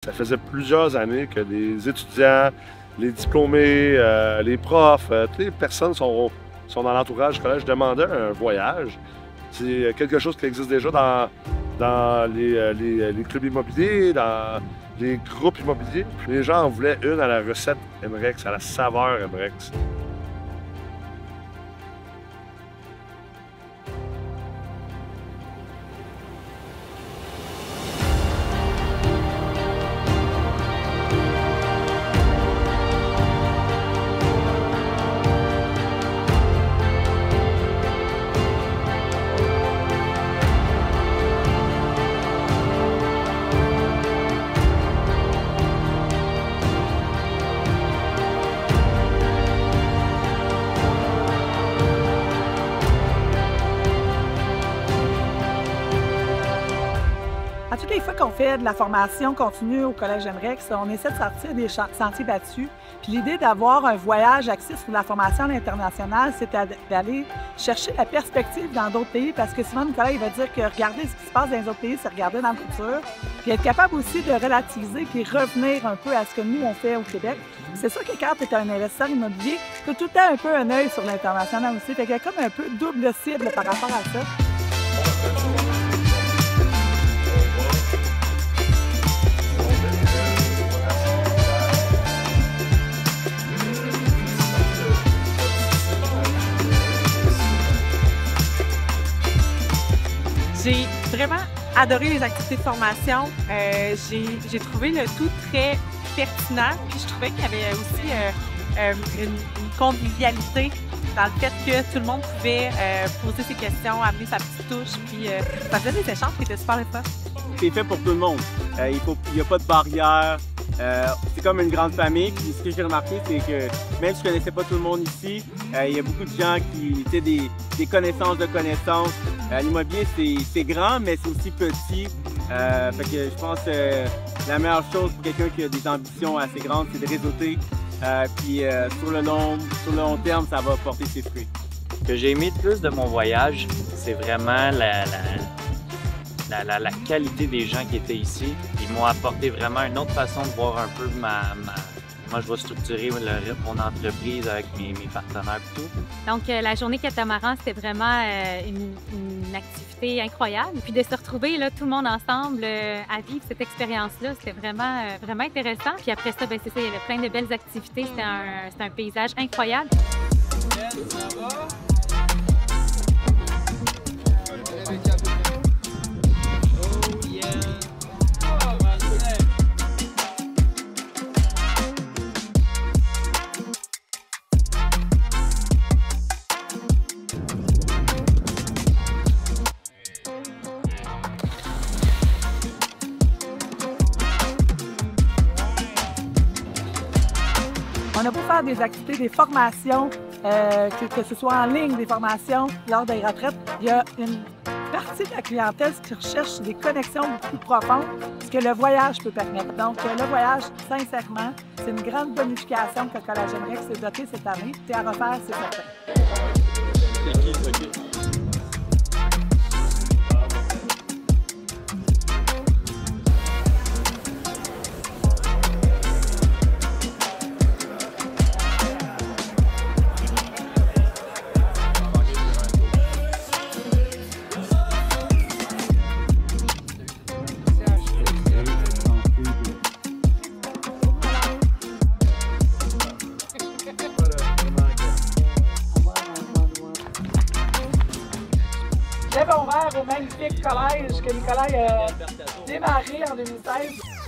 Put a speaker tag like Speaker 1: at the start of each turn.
Speaker 1: Ça faisait plusieurs années que les étudiants, les diplômés, les profs, toutes les personnes sont dans l'entourage du collège demandaient un voyage. C'est quelque chose qui existe déjà dans les clubs immobiliers, dans les groupes immobiliers. Les gens en voulaient une à la recette MREX, à la saveur MREX.
Speaker 2: À toutes les fois qu'on fait de la formation continue au Collège MREX, on essaie de sortir des sentiers battus. Puis l'idée d'avoir un voyage axé sur la formation à l'international, c'est d'aller chercher la perspective dans d'autres pays, parce que souvent Nicolas il va dire que regarder ce qui se passe dans les autres pays, c'est regarder dans le futur. Puis être capable aussi de relativiser puis revenir un peu à ce que nous on fait au Québec. C'est sûr que quand tu es un investisseur immobilier, tu as tout le temps un peu un œil sur l'international aussi. Fait qu'il y a comme un peu double cible par rapport à ça.
Speaker 3: J'ai vraiment adoré les activités de formation. J'ai trouvé le tout très pertinent. Puis je trouvais qu'il y avait aussi une convivialité dans le fait que tout le monde pouvait poser ses questions, amener sa petite touche. Puis ça faisait des échanges qui étaient super fun.
Speaker 4: C'est fait pour tout le monde. Il n'y a pas de barrière. C'est comme une grande famille. Puis ce que j'ai remarqué, c'est que même si je ne connaissais pas tout le monde ici, il y a beaucoup de gens qui étaient des connaissances de connaissances. L'immobilier, c'est grand, mais c'est aussi petit. Fait que je pense que la meilleure chose pour quelqu'un qui a des ambitions assez grandes, c'est de réseauter. Puis sur le long terme, ça va porter ses fruits.
Speaker 5: Ce que j'ai aimé le plus de mon voyage, c'est vraiment la qualité des gens qui étaient ici. Ils m'ont apporté vraiment une autre façon de voir un peu moi, je vais structurer mon entreprise avec mes partenaires et tout.
Speaker 6: Donc, la journée catamaran, c'était vraiment une activité incroyable. Puis de se retrouver, là, tout le monde ensemble, à vivre cette expérience-là, c'était vraiment, vraiment intéressant. Puis après ça, c'est ça, il y avait plein de belles activités. C'était un paysage incroyable.
Speaker 2: On a beau faire des activités, des formations, que ce soit en ligne, des formations lors des retraites, il y a une partie de la clientèle qui recherche des connexions beaucoup plus profondes, ce que le voyage peut permettre. Donc, le voyage, sincèrement, c'est une grande bonification que le Collège MREX s'est doté cette année. C'est à refaire, c'est certain. J'avais ouvert au magnifique collège que Nicolas a démarré en 2016.